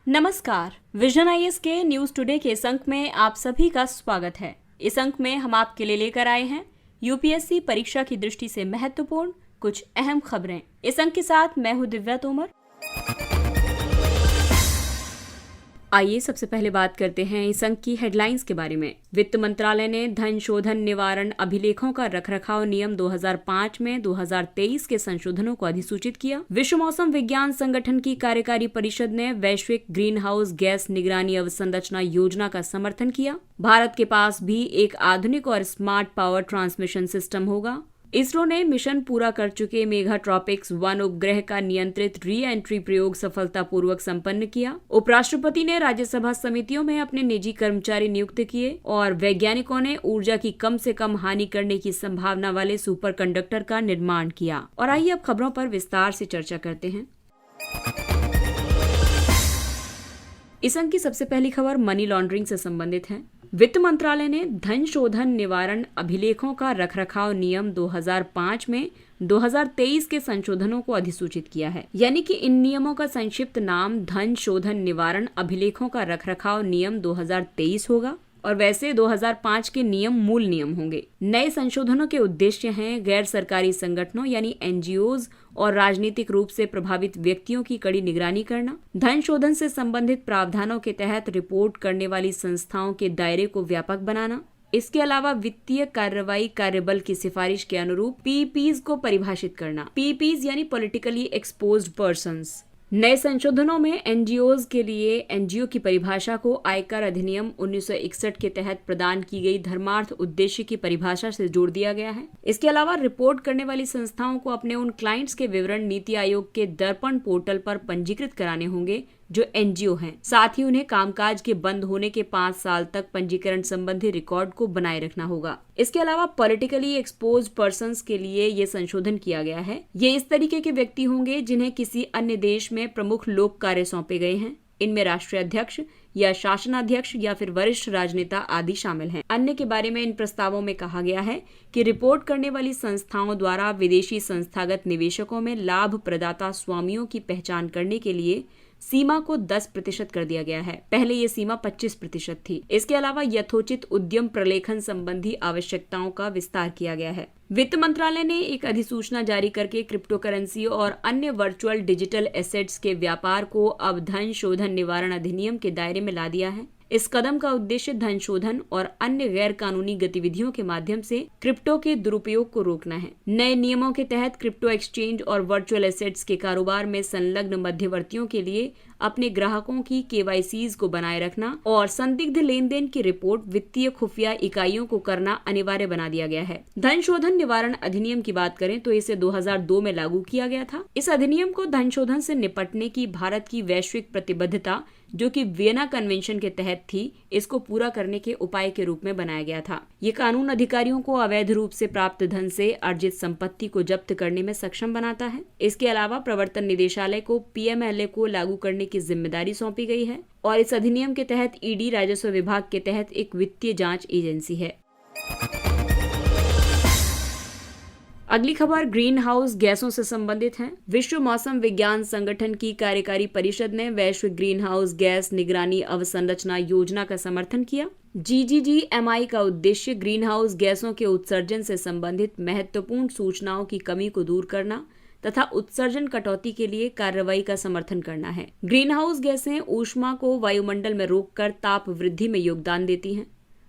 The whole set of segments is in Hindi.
नमस्कार। विजन आईएएस के न्यूज टुडे के इस अंक में आप सभी का स्वागत है। इस अंक में हम आपके लिए लेकर आए हैं यूपीएससी परीक्षा की दृष्टि से महत्वपूर्ण कुछ अहम खबरें। इस अंक के साथ मैं हूं दिव्या तोमर। आइए सबसे पहले बात करते हैं इस अंक की हेडलाइंस के बारे में। वित्त मंत्रालय ने धन शोधन निवारण अभिलेखों का रखरखाव नियम 2005 में 2023 के संशोधनों को अधिसूचित किया। विश्व मौसम विज्ञान संगठन की कार्यकारी परिषद ने वैश्विक ग्रीन हाउस गैस निगरानी अवसंरचना योजना का समर्थन किया। भारत के पास भी एक आधुनिक और स्मार्ट पावर ट्रांसमिशन सिस्टम होगा। इसरो ने मिशन पूरा कर चुके मेघाट्रॉपिक्स 1 उपग्रह का नियंत्रित री एंट्री प्रयोग सफलतापूर्वक संपन्न किया। उपराष्ट्रपति ने राज्यसभा समितियों में अपने निजी कर्मचारी नियुक्त किए और वैज्ञानिकों ने ऊर्जा की कम से कम हानि करने की संभावना वाले सुपर कंडक्टर का निर्माण किया। और आइए अब खबरों पर विस्तार से चर्चा करते हैं। इस अंक की सबसे पहली खबर मनी लॉन्ड्रिंग से संबंधित है। वित्त मंत्रालय ने धन शोधन निवारण अभिलेखों का रखरखाव नियम 2005 में 2023 के संशोधनों को अधिसूचित किया है। यानी कि इन नियमों का संक्षिप्त नाम धन शोधन निवारण अभिलेखों का रखरखाव नियम 2023 होगा और वैसे 2005 के नियम मूल नियम होंगे। नए संशोधनों के उद्देश्य हैं गैर सरकारी संगठनों यानी एनजीओज और राजनीतिक रूप से प्रभावित व्यक्तियों की कड़ी निगरानी करना, धन शोधन से संबंधित प्रावधानों के तहत रिपोर्ट करने वाली संस्थाओं के दायरे को व्यापक बनाना, इसके अलावा वित्तीय कार्रवाई कार्यबल की सिफारिश के अनुरूप पीपीज को परिभाषित करना। पीपीज यानी पॉलिटिकली एक्सपोज्ड पर्संस। नए संशोधनों में एनजीओज के लिए एनजीओ की परिभाषा को आयकर अधिनियम 1961 के तहत प्रदान की गई धर्मार्थ उद्देश्य की परिभाषा से जोड़ दिया गया है। इसके अलावा रिपोर्ट करने वाली संस्थाओं को अपने उन क्लाइंट्स के विवरण नीति आयोग के दर्पण पोर्टल पर पंजीकृत कराने होंगे जो एनजीओ हैं। साथ ही उन्हें कामकाज के बंद होने के 5 साल तक पंजीकरण संबंधी रिकॉर्ड को बनाए रखना होगा। इसके अलावा पॉलिटिकली एक्सपोज्ड पर्संस के लिए ये संशोधन किया गया है। ये इस तरीके के व्यक्ति होंगे जिन्हें किसी अन्य देश में प्रमुख लोक कार्य सौंपे गए हैं। इनमें राष्ट्रीय अध्यक्ष या शासनाध्यक्ष या फिर वरिष्ठ राजनेता आदि शामिल हैं। अन्य के बारे में इन प्रस्तावों में कहा गया है कि रिपोर्ट करने वाली संस्थाओं द्वारा विदेशी संस्थागत निवेशकों में लाभ प्रदाता स्वामियों की पहचान करने के लिए सीमा को 10% कर दिया गया है। पहले ये सीमा 25% थी। इसके अलावा यथोचित उद्यम प्रलेखन संबंधी आवश्यकताओं का विस्तार किया गया है। वित्त मंत्रालय ने एक अधिसूचना जारी करके क्रिप्टो करेंसी और अन्य वर्चुअल डिजिटल एसेट्स के व्यापार को अब धन शोधन निवारण अधिनियम के दायरे में ला दिया है। इस कदम का उद्देश्य धन शोधन और अन्य गैर कानूनी गतिविधियों के माध्यम से क्रिप्टो के दुरुपयोग को रोकना है। नए नियमों के तहत क्रिप्टो एक्सचेंज और वर्चुअल एसेट्स के कारोबार में संलग्न मध्यवर्तियों के लिए अपने ग्राहकों की केवाईसीज को बनाए रखना और संदिग्ध लेन देन की रिपोर्ट वित्तीय खुफिया इकाइयों को करना अनिवार्य बना दिया गया है। धन शोधन निवारण अधिनियम की बात करें तो इसे 2002 में लागू किया गया था। इस अधिनियम को धन शोधन से निपटने की भारत की वैश्विक प्रतिबद्धता जो कि वियना कन्वेंशन के तहत थी, इसको पूरा करने के उपाय के रूप में बनाया गया था। ये कानून अधिकारियों को अवैध रूप से प्राप्त धन से अर्जित संपत्ति को जब्त करने में सक्षम बनाता है। इसके अलावा प्रवर्तन निदेशालय को पीएमएलए को लागू करने की जिम्मेदारी सौंपी गई है और इस अधिनियम के तहत ईडी राजस्व विभाग के तहत एक वित्तीय जांच एजेंसी है। अगली खबर ग्रीन हाउस गैसों से संबंधित है। विश्व मौसम विज्ञान संगठन की कार्यकारी परिषद ने वैश्विक ग्रीन हाउस गैस निगरानी अवसंरचना योजना का समर्थन किया। GGGMI का उद्देश्य ग्रीन हाउस गैसों के उत्सर्जन से संबंधित महत्वपूर्ण सूचनाओं की कमी को दूर करना तथा उत्सर्जन कटौती के लिए कार्रवाई का समर्थन करना है। ग्रीन हाउस गैसें ऊष्मा को वायुमंडल में रोककर ताप वृद्धि में योगदान देती हैं।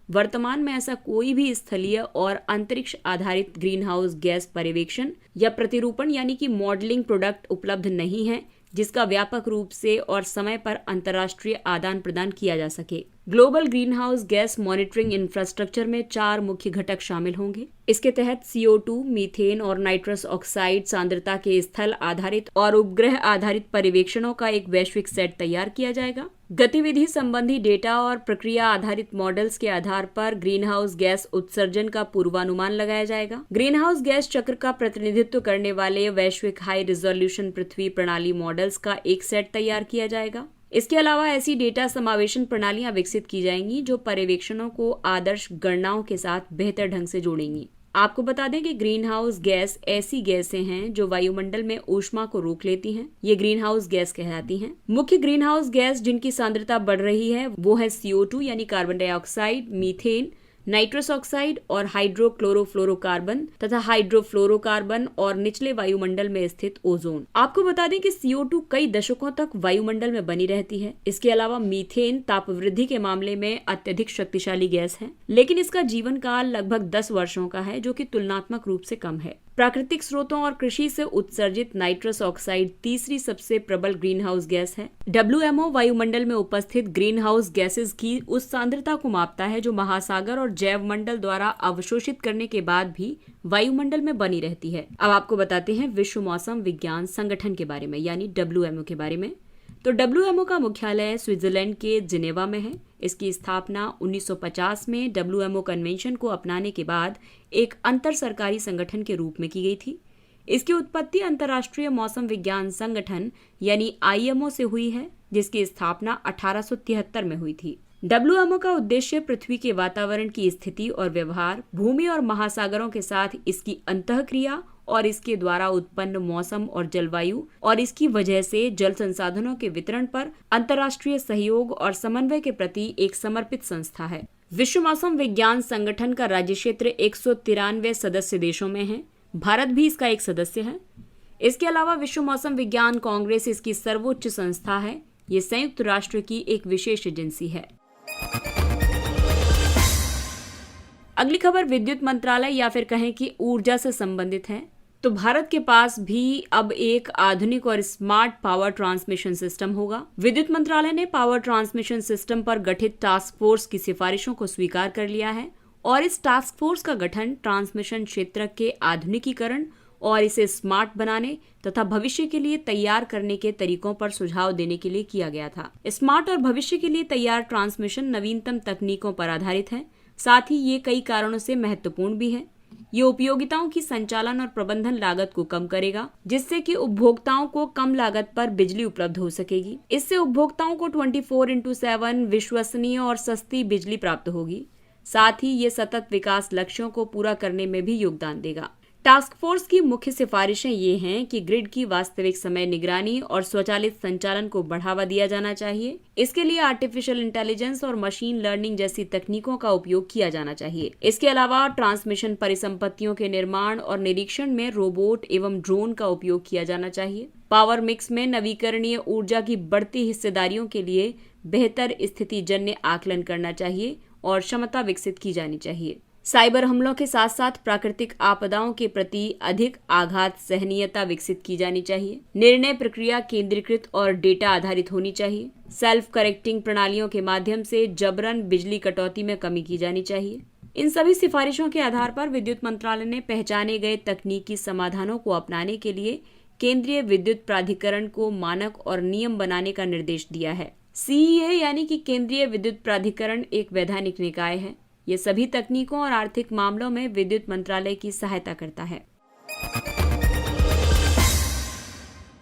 वर्तमान में ऐसा कोई भी स्थलीय और अंतरिक्ष आधारित ग्रीन हाउस गैस पर्यवेक्षण या प्रतिरूपण यानी कि मॉडलिंग प्रोडक्ट उपलब्ध नहीं है जिसका व्यापक रूप से और समय पर अंतर्राष्ट्रीय आदान प्रदान किया जा सके। Global green house gas monitoring infrastructure में 4 मुख्य घटक शामिल होंगे। इसके तहत CO2, मीथेन और नाइट्रस ऑक्साइड सांद्रता के स्थल आधारित और उपग्रह आधारित पर्यवेक्षणों का एक वैश्विक सेट तैयार किया जाएगा। गतिविधि संबंधी डेटा और प्रक्रिया आधारित मॉडल्स के आधार पर ग्रीन हाउस गैस उत्सर्जन का पूर्वानुमान लगाया जाएगा। ग्रीन हाउस गैस चक्र का प्रतिनिधित्व करने वाले वैश्विक हाई रिजोल्यूशन पृथ्वी प्रणाली मॉडल्स का एक सेट तैयार किया जाएगा। इसके अलावा ऐसी डेटा समावेशन प्रणालियां विकसित की जाएंगी जो पर्यवेक्षणों को आदर्श गणनाओं के साथ बेहतर ढंग से जोड़ेंगी। आपको बता दें कि ग्रीन हाउस गैस ऐसी गैसें हैं जो वायुमंडल में ऊष्मा को रोक लेती हैं। ये ग्रीन हाउस गैस कहलाती हैं। मुख्य ग्रीन हाउस गैस जिनकी सांद्रता बढ़ रही है वो है CO2 यानी carbon dioxide, methane, nitrous oxide और हाइड्रोक्लोरोफ्लोरोकार्बन तथा हाइड्रोफ्लोरोकार्बन और निचले वायुमंडल में स्थित ओजोन। आपको बता दें कि CO2 कई दशकों तक वायुमंडल में बनी रहती है। इसके अलावा मीथेन तापवृद्धि के मामले में अत्यधिक शक्तिशाली गैस है, लेकिन इसका जीवन काल लगभग 10 वर्षों का है, जो कि तुलनात्मक रूप से कम है। प्राकृतिक स्रोतों और कृषि से उत्सर्जित नाइट्रस ऑक्साइड तीसरी सबसे प्रबल ग्रीन हाउस गैस है। WMO वायुमंडल में उपस्थित ग्रीन हाउस गैसेस की उस सांद्रता को मापता है जो महासागर और जैवमंडल द्वारा अवशोषित करने के बाद भी वायुमंडल में बनी रहती है। अब आपको बताते हैं विश्व मौसम विज्ञान संगठन के बारे में, यानी WMO के बारे में। तो WMO का मुख्यालय स्विट्जरलैंड के जिनेवा में है। इसकी स्थापना 1950 में WMO कन्वेंशन को अपनाने के बाद एक अंतर सरकारी संगठन के रूप में की गई थी। इसकी उत्पत्ति अंतर्राष्ट्रीय मौसम विज्ञान संगठन यानी IMO से हुई है, जिसकी स्थापना 1873 में हुई थी। WMO का उद्देश्य पृथ्वी के वातावरण की स्थिति और व्यवहार, भूमि और महासागरों के साथ इसकी अंतःक्रिया और इसके द्वारा उत्पन्न मौसम और जलवायु और इसकी वजह से जल संसाधनों के वितरण पर अंतर्राष्ट्रीय सहयोग और समन्वय के प्रति एक समर्पित संस्था है। विश्व मौसम विज्ञान संगठन का राज्य क्षेत्र 193 सदस्य देशों में है। भारत भी इसका एक सदस्य है। इसके अलावा विश्व मौसम विज्ञान कांग्रेस इसकी सर्वोच्च संस्था है। ये संयुक्त राष्ट्र की एक विशेष एजेंसी है। अगली खबर विद्युत मंत्रालय या फिर कहें कि ऊर्जा से संबंधित है। तो भारत के पास भी अब एक आधुनिक और स्मार्ट पावर ट्रांसमिशन सिस्टम होगा। विद्युत मंत्रालय ने पावर ट्रांसमिशन सिस्टम पर गठित टास्क फोर्स की सिफारिशों को स्वीकार कर लिया है और इस टास्क फोर्स का गठन ट्रांसमिशन क्षेत्र के आधुनिकीकरण और इसे स्मार्ट बनाने तथा भविष्य के लिए तैयार करने के तरीकों पर सुझाव देने के लिए किया गया था। स्मार्ट और भविष्य के लिए तैयार ट्रांसमिशन नवीनतम तकनीकों पर आधारित है। साथ ही ये कई कारणों से महत्वपूर्ण भी है। ये उपयोगिताओं की संचालन और प्रबंधन लागत को कम करेगा, जिससे कि उपभोक्ताओं को कम लागत पर बिजली उपलब्ध हो सकेगी। इससे उपभोक्ताओं को 24/7 विश्वसनीय और सस्ती बिजली प्राप्त होगी। साथ ही ये सतत विकास लक्ष्यों को पूरा करने में भी योगदान देगा। टास्क फोर्स की मुख्य सिफारिशें ये हैं कि ग्रिड की वास्तविक समय निगरानी और स्वचालित संचालन को बढ़ावा दिया जाना चाहिए। इसके लिए आर्टिफिशियल इंटेलिजेंस और मशीन लर्निंग जैसी तकनीकों का उपयोग किया जाना चाहिए। इसके अलावा ट्रांसमिशन परिसंपत्तियों के निर्माण और निरीक्षण में रोबोट एवं ड्रोन का उपयोग किया जाना चाहिए। पावर मिक्स में नवीकरणीय ऊर्जा की बढ़ती हिस्सेदारियों के लिए बेहतर स्थितिजन्य आकलन करना चाहिए और क्षमता विकसित की जानी चाहिए। साइबर हमलों के साथ साथ प्राकृतिक आपदाओं के प्रति अधिक आघात सहनीयता विकसित की जानी चाहिए। निर्णय प्रक्रिया केंद्रीकृत और डेटा आधारित होनी चाहिए। सेल्फ करेक्टिंग प्रणालियों के माध्यम से जबरन बिजली कटौती में कमी की जानी चाहिए। इन सभी सिफारिशों के आधार पर विद्युत मंत्रालय ने पहचाने गए तकनीकी समाधानों को अपनाने के लिए केंद्रीय विद्युत प्राधिकरण को मानक और नियम बनाने का निर्देश दिया है। CEA यानी कि केंद्रीय विद्युत प्राधिकरण एक वैधानिक निकाय है। ये सभी तकनीकों और आर्थिक मामलों में विद्युत मंत्रालय की सहायता करता है।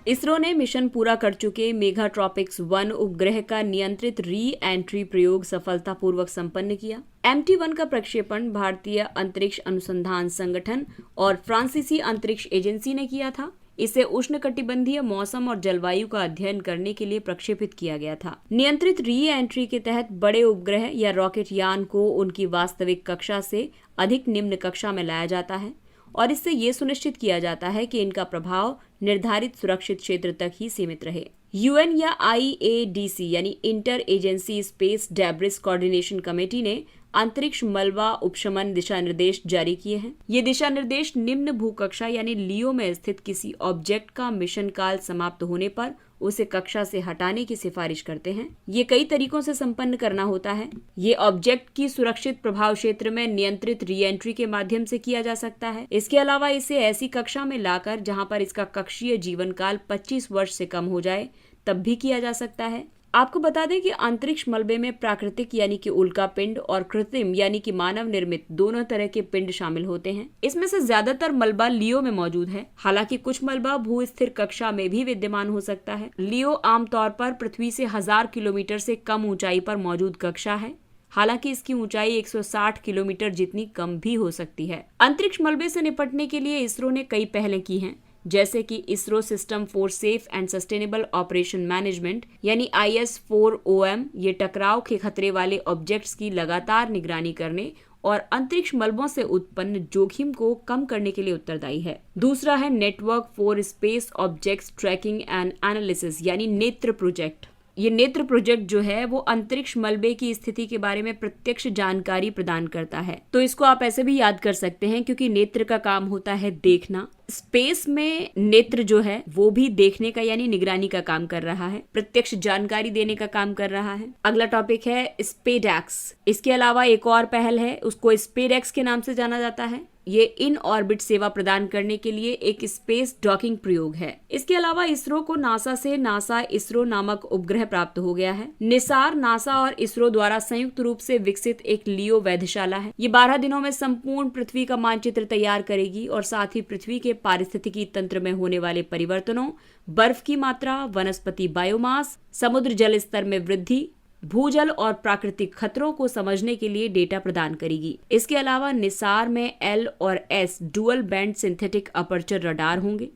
इसरो ने मिशन पूरा कर चुके मेघाट्रॉपिक्स 1 उपग्रह का नियंत्रित री-एंट्री प्रयोग सफलतापूर्वक संपन्न किया। MT1 का प्रक्षेपण भारतीय अंतरिक्ष अनुसंधान संगठन और फ्रांसीसी अंतरिक्ष एजेंसी ने किया था। इसे उष्णकटिबंधीय मौसम और जलवायु का अध्ययन करने के लिए प्रक्षेपित किया गया था। नियंत्रित री-एंट्री के तहत बड़े उपग्रह या रॉकेट यान को उनकी वास्तविक कक्षा से अधिक निम्न कक्षा में लाया जाता है और इससे ये सुनिश्चित किया जाता है कि इनका प्रभाव निर्धारित सुरक्षित क्षेत्र तक ही सीमित रहे। UN या IADC यानी inter agency space debris coordination committee ने अंतरिक्ष मलबा उपशमन दिशा निर्देश जारी किए हैं। ये दिशा निर्देश निम्न भूकक्षा यानी लियो में स्थित किसी ऑब्जेक्ट का मिशन काल समाप्त होने पर उसे कक्षा से हटाने की सिफारिश करते हैं। ये कई तरीकों से संपन्न करना होता है। ये ऑब्जेक्ट की सुरक्षित प्रभाव क्षेत्र में नियंत्रित री-एंट्री के माध्यम से किया जा सकता है। इसके अलावा इसे ऐसी कक्षा में लाकर जहां पर इसका कक्षीय जीवन काल 25 वर्ष से कम हो जाए तब भी किया जा सकता है। आपको बता दें कि अंतरिक्ष मलबे में प्राकृतिक यानी कि उल्का पिंड और कृत्रिम यानी कि मानव निर्मित दोनों तरह के पिंड शामिल होते हैं। इसमें से ज्यादातर मलबा लियो में मौजूद है। हालांकि कुछ मलबा भू स्थिर कक्षा में भी विद्यमान हो सकता है। लियो आमतौर पर पृथ्वी से 1000 किलोमीटर से कम ऊंचाई पर मौजूद कक्षा है। हालांकि इसकी ऊंचाई 160 किलोमीटर जितनी कम भी हो सकती है। अंतरिक्ष मलबे से निपटने के लिए इसरो ने कई पहलें की हैं, जैसे कि ISRO system for safe and sustainable operation management यानी IS4OM ये टकराव के खतरे वाले ऑब्जेक्ट्स की लगातार निगरानी करने और अंतरिक्ष मलबों से उत्पन्न जोखिम को कम करने के लिए उत्तरदायी है। दूसरा है network for space objects tracking and analysis यानी नेत्र प्रोजेक्ट। ये नेत्र प्रोजेक्ट जो है वो अंतरिक्ष मलबे की स्थिति के बारे में प्रत्यक्ष जानकारी प्रदान करता है। तो इसको आप ऐसे भी याद कर सकते हैं क्योंकि नेत्र का काम होता है देखना। स्पेस में नेत्र जो है वो भी देखने का यानी निगरानी का काम कर रहा है, प्रत्यक्ष जानकारी देने का काम कर रहा है। अगला टॉपिक है स्पेडएक्स। इसके अलावा एक और पहल है, उसको स्पेडएक्स के नाम से जाना जाता है। ये इन ऑर्बिट सेवा प्रदान करने के लिए एक स्पेस डॉकिंग प्रयोग है। इसके अलावा इसरो को नासा से नासा इसरो नामक उपग्रह प्राप्त हो गया है। निसार नासा और इसरो द्वारा संयुक्त रूप से विकसित एक लियो वेधशाला है। ये 12 दिनों में संपूर्ण पृथ्वी का मानचित्र तैयार करेगी और साथ ही पृथ्वी के पारिस्थितिकी तंत्र में होने वाले परिवर्तनों, बर्फ की मात्रा, वनस्पति बायोमास, समुद्र जल स्तर में वृद्धि, भूजल और प्राकृतिक खतरों को समझने के लिए डेटा प्रदान करेगी। इसके अलावा निसार में L और S dual band synthetic aperture radar होंगे।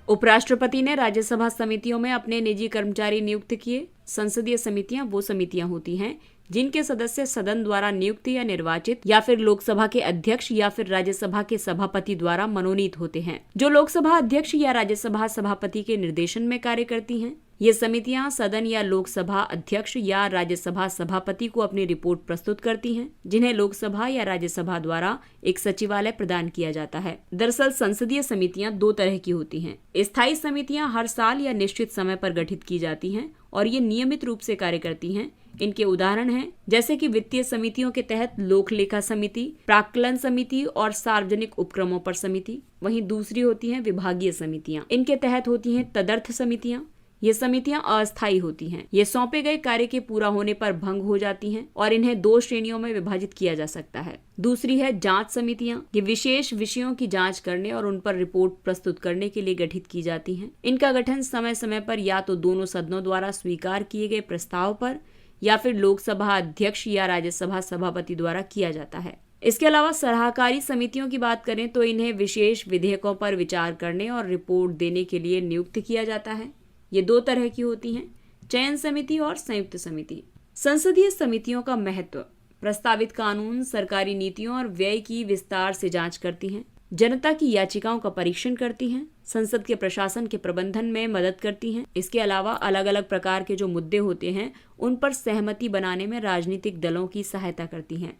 उपराष्ट्रपति ने राज्यसभा समितियों में अपने निजी कर्मचारी नियुक्त किए। संसदीय समितियां वो समितियां होती हैं जिनके सदस्य सदन द्वारा नियुक्त या निर्वाचित या फिर लोकसभा के अध्यक्ष या फिर राज्यसभा के सभापति द्वारा मनोनीत होते हैं, जो लोकसभा अध्यक्ष या राज्यसभा सभापति के निर्देशन में कार्य करती हैं। ये समितियां सदन या लोकसभा अध्यक्ष या राज्यसभा सभापति को अपनी रिपोर्ट प्रस्तुत करती हैं, जिन्हें लोकसभा या राज्यसभा द्वारा एक सचिवालय प्रदान किया जाता है। दरअसल संसदीय समितियां 2 तरह की होती हैं। स्थायी समितियां हर साल या निश्चित समय पर गठित की जाती हैं और ये नियमित रूप से कार्य करती हैं। इनके उदाहरण हैं जैसे कि वित्तीय समितियों के तहत लोक लेखा समिति, प्राक्कलन समिति और सार्वजनिक उपक्रमों पर समिति। वहीं दूसरी होती हैं विभागीय समितियां। इनके तहत होती हैं तदर्थ समितियां। ये समितियां अस्थायी होती हैं। ये सौंपे गए कार्य के पूरा होने पर भंग हो जाती हैं और इन्हें 2 श्रेणियों में विभाजित किया जा सकता है। दूसरी है जांच समितियां। ये विशेष विषयों की जांच करने और उन पर रिपोर्ट प्रस्तुत करने के लिए गठित की जाती हैं। इनका गठन समय समय पर या तो दोनों सदनों द्वारा स्वीकार किए गए प्रस्ताव पर या फिर लोकसभा अध्यक्ष या राज्यसभा सभापति द्वारा किया जाता है। इसके अलावा सलाहकारी समितियों की बात करें तो इन्हें विशेष विधेयकों पर विचार करने और रिपोर्ट देने के लिए नियुक्त किया जाता है। ये 2 तरह की होती हैं, चयन समिति और संयुक्त समिति। संसदीय समितियों का महत्व: प्रस्तावित कानून, सरकारी नीतियों और व्यय की विस्तार से जांच करती हैं, जनता की याचिकाओं का परीक्षण करती हैं, संसद के प्रशासन के प्रबंधन में मदद करती हैं। इसके अलावा अलग अलग प्रकार के जो मुद्दे होते हैं उन पर सहमति बनाने में राजनीतिक दलों की सहायता करती हैं।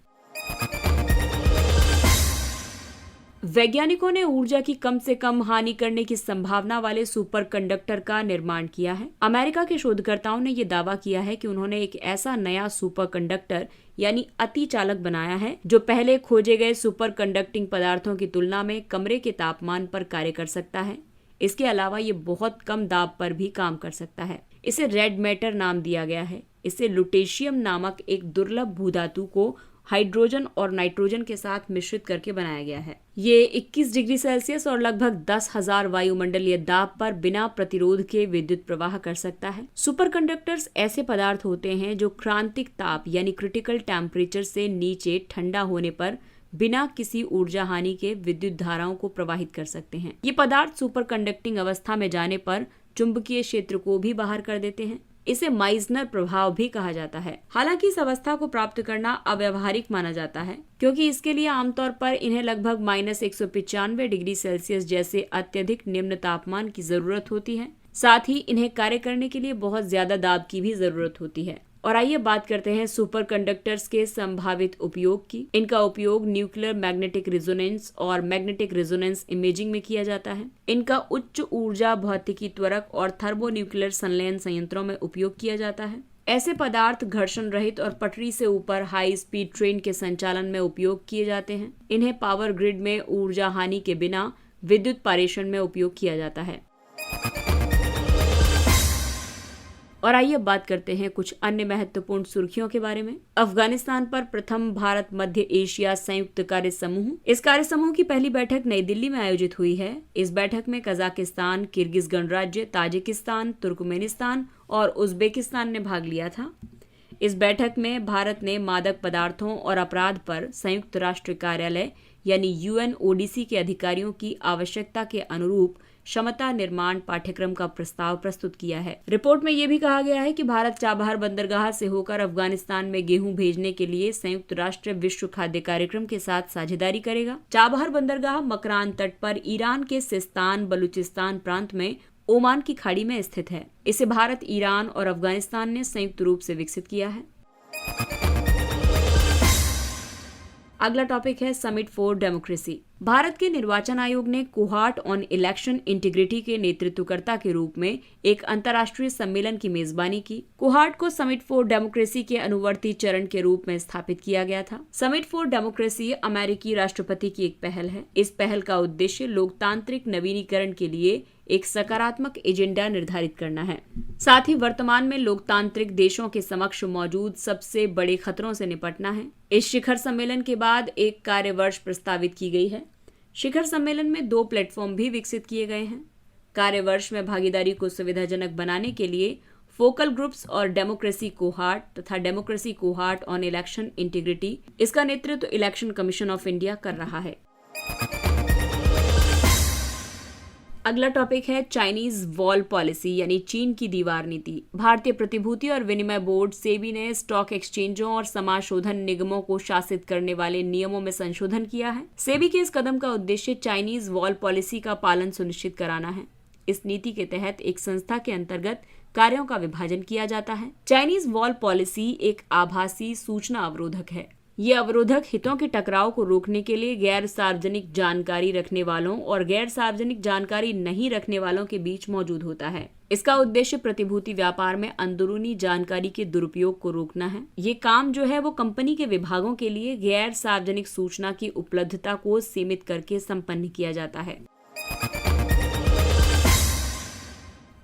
वैज्ञानिकों ने ऊर्जा की कम से कम हानि करने की संभावना वाले सुपर कंडक्टर का निर्माण किया है। अमेरिका के शोधकर्ताओं ने ये दावा किया है कि उन्होंने एक ऐसा नया सुपर कंडक्टर यानी अति चालक बनाया है जो पहले खोजे गए सुपर कंडक्टिंग पदार्थों की तुलना में कमरे के तापमान पर कार्य कर सकता है। इसके अलावा ये बहुत कम दाब पर भी काम कर सकता है। इसे रेड मैटर नाम दिया गया है। इसे लुटेशियम नामक एक दुर्लभ भूधातु को हाइड्रोजन और नाइट्रोजन के साथ मिश्रित करके बनाया गया है। ये 21 डिग्री सेल्सियस और लगभग 10,000 वायुमंडलीय दाब पर बिना प्रतिरोध के विद्युत प्रवाह कर सकता है। सुपर कंडक्टर्स ऐसे पदार्थ होते हैं जो क्रांतिक ताप यानी क्रिटिकल टेम्परेचर से नीचे ठंडा होने पर बिना किसी ऊर्जा हानि के विद्युत धाराओं को प्रवाहित कर सकते हैं। ये पदार्थ सुपर कंडक्टिंग अवस्था में जाने पर चुंबकीय क्षेत्र को भी बाहर कर देते हैं। इसे माइजनर प्रभाव भी कहा जाता है। हालांकि इस अवस्था को प्राप्त करना अव्यावहारिक माना जाता है क्योंकि इसके लिए आमतौर पर इन्हें लगभग -195 डिग्री सेल्सियस जैसे अत्यधिक निम्न तापमान की जरूरत होती है। साथ ही इन्हें कार्य करने के लिए बहुत ज्यादा दाब की भी जरूरत होती है। और आइए बात करते हैं सुपर कंडक्टर्स के संभावित उपयोग की। इनका उपयोग न्यूक्लियर मैग्नेटिक रेजोनेंस और मैग्नेटिक रेजोनेंस इमेजिंग में किया जाता है। इनका उच्च ऊर्जा भौतिकी त्वरक और थर्मोन्यूक्लियर संलयन संयंत्रों में उपयोग किया जाता है। ऐसे पदार्थ घर्षण रहित और पटरी से ऊपर हाई स्पीड ट्रेन के संचालन में उपयोग किए जाते हैं। इन्हें पावर ग्रिड में ऊर्जा हानि के बिना विद्युत पारेषण में उपयोग किया जाता है। और आइए अब बात करते हैं कुछ अन्य महत्वपूर्ण सुर्खियों के बारे में। अफगानिस्तान पर प्रथम भारत मध्य एशिया संयुक्त कार्य समूह। इस कार्य समूह की पहली बैठक नई दिल्ली में आयोजित हुई है। इस बैठक में कजाकिस्तान, किर्गिज गणराज्य, ताजिकिस्तान, तुर्कमेनिस्तान और उज्बेकिस्तान ने भाग लिया था। इस बैठक में भारत ने मादक पदार्थों और अपराध पर संयुक्त राष्ट्र कार्यालय यानी UNODC के अधिकारियों की आवश्यकता के अनुरूप क्षमता निर्माण पाठ्यक्रम का प्रस्ताव प्रस्तुत किया है। रिपोर्ट में यह भी कहा गया है कि भारत चाबहार बंदरगाह से होकर अफगानिस्तान में गेहूं भेजने के लिए संयुक्त राष्ट्र विश्व खाद्य कार्यक्रम के साथ साझेदारी करेगा। चाबहार बंदरगाह मकरान तट पर ईरान के सिस्तान बलूचिस्तान प्रांत में ओमान की खाड़ी में स्थित है। इसे भारत, ईरान और अफगानिस्तान ने संयुक्त रूप से विकसित किया है। अगला टॉपिक है समिट फॉर डेमोक्रेसी। भारत के निर्वाचन आयोग ने कोहार्ट ऑन इलेक्शन इंटीग्रिटी के नेतृत्वकर्ता के रूप में एक अंतर्राष्ट्रीय सम्मेलन की मेजबानी की। कोहार्ट को समिट फॉर डेमोक्रेसी के अनुवर्ती चरण के रूप में स्थापित किया गया था। समिट फॉर डेमोक्रेसी अमेरिकी राष्ट्रपति की एक पहल है। इस पहल का उद्देश्य लोकतांत्रिक नवीनीकरण के लिए एक सकारात्मक एजेंडा निर्धारित करना है। साथ ही वर्तमान में लोकतांत्रिक देशों के समक्ष मौजूद सबसे बड़े खतरों से निपटना है। इस शिखर सम्मेलन के बाद एक कार्यवर्ष प्रस्तावित की गई है। शिखर सम्मेलन में 2 प्लेटफॉर्म भी विकसित किए गए हैं। कार्यवर्ष में भागीदारी को सुविधाजनक बनाने के लिए फोकल ग्रुप्स और डेमोक्रेसी कोहार्ट तथा democracy cohort on election integrity, इसका नेतृत्व इलेक्शन कमीशन ऑफ इंडिया कर रहा है। अगला टॉपिक है चाइनीज वॉल पॉलिसी यानी चीन की दीवार नीति। भारतीय प्रतिभूति और विनिमय बोर्ड सेबी ने स्टॉक एक्सचेंजों और समाशोधन निगमों को शासित करने वाले नियमों में संशोधन किया है। सेबी के इस कदम का उद्देश्य चाइनीज वॉल पॉलिसी का पालन सुनिश्चित कराना है। इस नीति के तहत एक संस्था के अंतर्गत कार्यों का विभाजन किया जाता है। चाइनीज वॉल पॉलिसी एक आभासी सूचना अवरोधक है। ये अवरोधक हितों के टकराव को रोकने के लिए गैर सार्वजनिक जानकारी रखने वालों और गैर सार्वजनिक जानकारी नहीं रखने वालों के बीच मौजूद होता है। इसका उद्देश्य प्रतिभूति व्यापार में अंदरूनी जानकारी के दुरुपयोग को रोकना है। ये काम जो है वो कंपनी के विभागों के लिए गैर सार्वजनिक सूचना की उपलब्धता को सीमित करके संपन्न किया जाता है।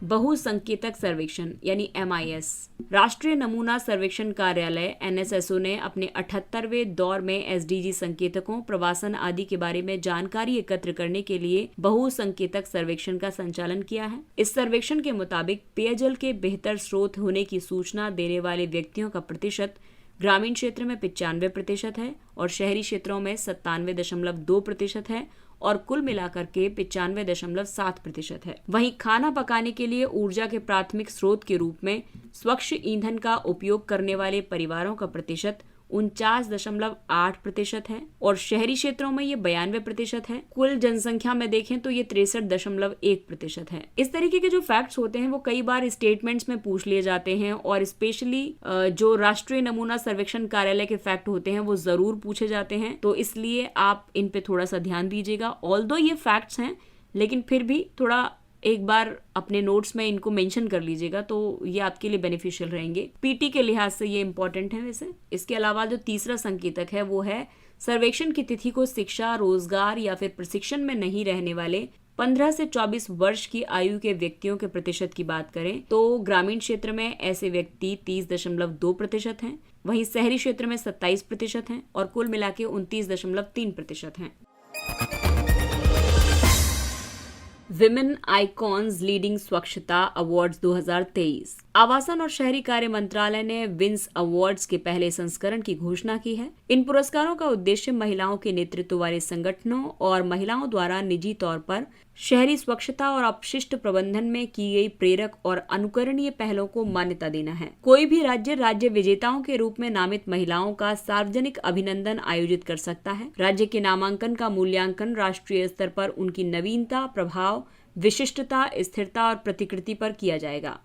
बहुसंकेतक सर्वेक्षण यानी MIS। राष्ट्रीय नमूना सर्वेक्षण कार्यालय NSSO ने अपने 78वें दौर में SDG संकेतकों, प्रवासन आदि के बारे में जानकारी एकत्र करने के लिए बहुसंकेतक सर्वेक्षण का संचालन किया है। इस सर्वेक्षण के मुताबिक पेयजल के बेहतर स्रोत होने की सूचना देने वाले व्यक्तियों का प्रतिशत ग्रामीण क्षेत्र में 95% है और शहरी क्षेत्रों में 97.2% है और कुल मिलाकर के 95.7% है। वहीं खाना पकाने के लिए ऊर्जा के प्राथमिक स्रोत के रूप में स्वच्छ ईंधन का उपयोग करने वाले परिवारों का प्रतिशत 49.8% है और शहरी क्षेत्रों में ये 92% है। कुल जनसंख्या में देखें तो ये 63.1% है। इस तरीके के जो फैक्ट्स होते हैं वो कई बार स्टेटमेंट्स में पूछ लिए जाते हैं और स्पेशली जो राष्ट्रीय नमूना सर्वेक्षण कार्यालय के फैक्ट होते हैं वो जरूर पूछे जाते हैं, तो इसलिए आप इन पे थोड़ा सा ध्यान दीजिएगा। ऑल्दो ये फैक्ट्स हैं लेकिन फिर भी थोड़ा एक बार अपने नोट्स में इनको मेंशन कर लीजिएगा, तो ये आपके लिए बेनिफिशियल रहेंगे। पीटी के लिहाज से ये इंपॉर्टेंट है। वैसे इसके अलावा जो तीसरा संकेतक है वो है सर्वेक्षण की तिथि को शिक्षा, रोजगार या फिर प्रशिक्षण में नहीं रहने वाले 15 से 24 वर्ष की आयु के व्यक्तियों के प्रतिशत की बात करें तो ग्रामीण क्षेत्र में ऐसे व्यक्ति 30.2% हैं, वहीं शहरी क्षेत्र में 27% हैं और कुल मिला के 29.3% हैं। विमेन आइकॉन्स लीडिंग स्वच्छता अवार्ड्स 2023। आवासन और शहरी कार्य मंत्रालय ने विंस अवार्ड्स के पहले संस्करण की घोषणा की है। इन पुरस्कारों का उद्देश्य महिलाओं के नेतृत्व वाले संगठनों और महिलाओं द्वारा निजी तौर पर शहरी स्वच्छता और अपशिष्ट प्रबंधन में की गई प्रेरक और अनुकरणीय पहलों को मान्यता देना है। कोई भी राज्य विजेताओं के रूप में नामित महिलाओं का सार्वजनिक अभिनंदन आयोजित कर सकता है। राज्य के नामांकन का मूल्यांकन राष्ट्रीय स्तर पर उनकी नवीनता, प्रभाव, विशिष्टता, स्थिरता और प्रतिकृति पर किया जाएगा।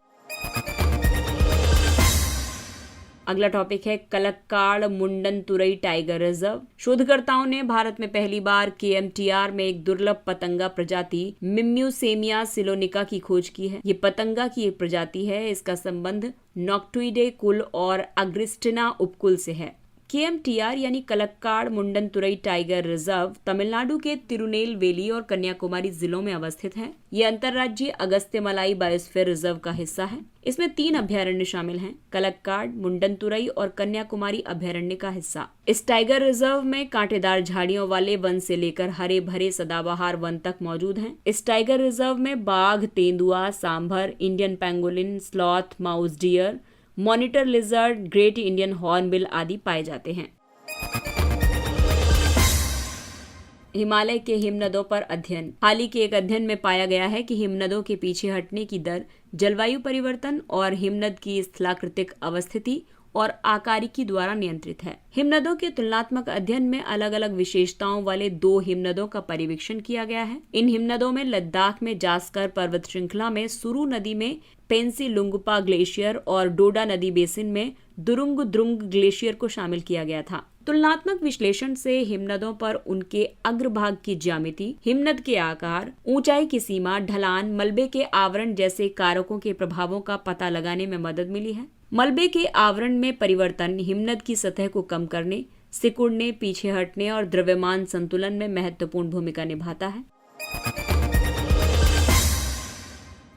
अगला टॉपिक है कलक्काड़ मुंडनतुरई टाइगर रिजर्व। शोधकर्ताओं ने भारत में पहली बार KMTR में एक दुर्लभ पतंगा प्रजाति मिम्यूसेमिया सिलोनिका की खोज की है। ये पतंगा की एक प्रजाति है। इसका संबंध नॉक्टुइडे कुल और अग्रिस्टिना उपकुल से है। KMTR यानी कलक्काड़ मुंडनतुरई टाइगर रिजर्व तमिलनाडु के तिरुनेलवेली और कन्याकुमारी जिलों में अवस्थित है। ये अंतर्राज्यीय अगस्त्यमलाई बायोस्फीयर रिजर्व का हिस्सा है। इसमें 3 अभयारण्य शामिल हैं, कलक्काड़, मुंडनतुरई और कन्याकुमारी अभयारण्य का हिस्सा। इस टाइगर रिजर्व में कांटेदार झाड़ियों वाले वन से लेकर हरे भरे सदाबहार वन तक मौजूद हैं। इस टाइगर रिजर्व में बाघ, तेंदुआ, sambar, Indian pangolin, sloth, mouse dear, monitor lizard, great Indian hornbill आदि पाए जाते हैं। हिमालय के हिमनदों पर अध्ययन। हाल ही के एक अध्ययन में पाया गया है कि हिमनदों के पीछे हटने की दर जलवायु परिवर्तन और हिमनद की स्थलाकृतिक अवस्थिति और आकारिकी द्वारा नियंत्रित है। हिमनदों के तुलनात्मक अध्ययन में अलग अलग विशेषताओं वाले 2 हिमनदों का परिवीक्षण किया गया है। इन हिमनदों में लद्दाख में जास्कर पर्वत श्रृंखला में सुरु नदी में पेंसीलुंगपा ग्लेशियर और डोडा नदी बेसिन में दुरुंग द्रुंग ग्लेशियर को शामिल किया गया था। तुलनात्मक विश्लेषण से हिमनदों पर उनके अग्रभाग की ज्यामिति, हिमनद के आकार, ऊंचाई की सीमा, ढलान, मलबे के आवरण जैसे कारकों के प्रभावों का पता लगाने में मदद मिली है। मलबे के आवरण में परिवर्तन हिमनद की सतह को कम करने, सिकुड़ने, पीछे हटने और द्रव्यमान संतुलन में महत्वपूर्ण भूमिका निभाता है।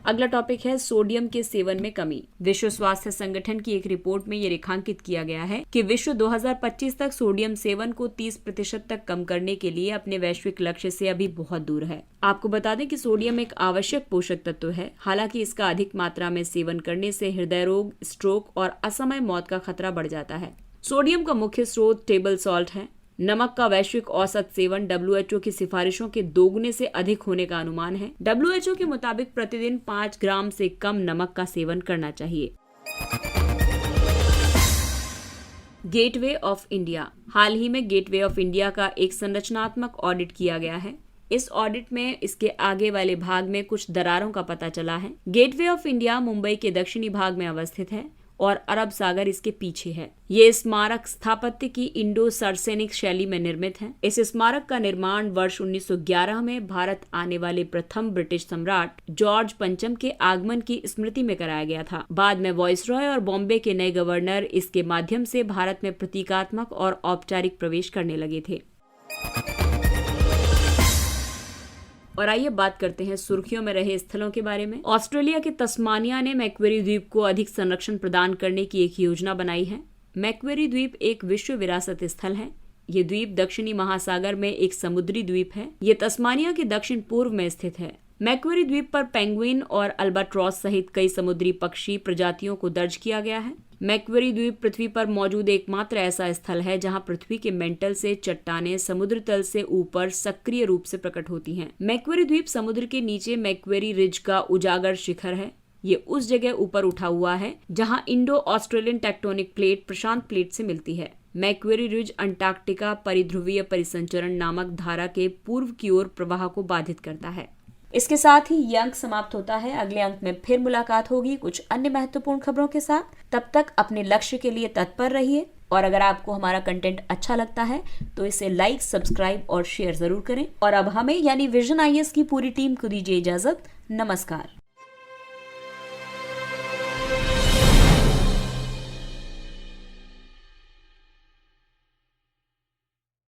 अगला टॉपिक है सोडियम के सेवन में कमी। विश्व स्वास्थ्य संगठन की एक रिपोर्ट में ये रेखांकित किया गया है कि विश्व 2025 तक सोडियम सेवन को 30% तक कम करने के लिए अपने वैश्विक लक्ष्य से अभी बहुत दूर है। आपको बता दें कि सोडियम एक आवश्यक पोषक तत्व है। हालांकि इसका अधिक मात्रा में सेवन करने से हृदय रोग, स्ट्रोक और असमय मौत का खतरा बढ़ जाता है। सोडियम का मुख्य स्रोत टेबल सॉल्ट है। नमक का वैश्विक औसत सेवन WHO की सिफारिशों के दोगुने से अधिक होने का अनुमान है। WHO के मुताबिक प्रतिदिन 5 ग्राम से कम नमक का सेवन करना चाहिए। Gateway of India. हाल ही में गेटवे ऑफ इंडिया का एक संरचनात्मक ऑडिट किया गया है। इस ऑडिट में इसके आगे वाले भाग में कुछ दरारों का पता चला है। गेटवे ऑफ इंडिया मुंबई के दक्षिणी भाग में अवस्थित है और अरब सागर इसके पीछे है। ये स्मारक स्थापत्य की इंडो सरसेनिक शैली में निर्मित है। इस स्मारक का निर्माण वर्ष 1911 में भारत आने वाले प्रथम ब्रिटिश सम्राट जॉर्ज पंचम के आगमन की स्मृति में कराया गया था। बाद में वाइसरॉय और बॉम्बे के नए गवर्नर इसके माध्यम से भारत में प्रतीकात्मक और औपचारिक प्रवेश करने लगे थे। और आइए बात करते हैं सुर्खियों में रहे स्थलों के बारे में। ऑस्ट्रेलिया के तस्मानिया ने मैक्वेरी द्वीप को अधिक संरक्षण प्रदान करने की एक योजना बनाई है। मैक्वेरी द्वीप एक विश्व विरासत स्थल है। ये द्वीप दक्षिणी महासागर में एक समुद्री द्वीप है। ये तस्मानिया के दक्षिण पूर्व में स्थित है। मैक्वेरी द्वीप पर पेंगुइन और अल्बाट्रॉस सहित कई समुद्री पक्षी प्रजातियों को दर्ज किया गया है। मैक्वेरी द्वीप पृथ्वी पर मौजूद एकमात्र ऐसा स्थल है जहां पृथ्वी के मेंटल से चट्टानें समुद्र तल से ऊपर सक्रिय रूप से प्रकट होती हैं। मैक्वेरी द्वीप समुद्र के नीचे मैक्वेरी रिज का उजागर शिखर है। ये उस जगह ऊपर उठा हुआ है जहां इंडो ऑस्ट्रेलियन टेक्टोनिक प्लेट प्रशांत प्लेट से मिलती है। मैक्वेरी रिज अंटार्कटिका परिध्रुवीय परिसंचरण नामक धारा के पूर्व की ओर प्रवाह को बाधित करता है। इसके साथ ही ये अंक समाप्त होता है। अगले अंक में फिर मुलाकात होगी कुछ अन्य महत्वपूर्ण खबरों के साथ। तब तक अपने लक्ष्य के लिए तत्पर रहिए और अगर आपको हमारा कंटेंट अच्छा लगता है तो इसे लाइक, सब्सक्राइब और शेयर जरूर करें। और अब हमें यानी विजन IAS की पूरी टीम को दीजिए इजाजत। नमस्कार।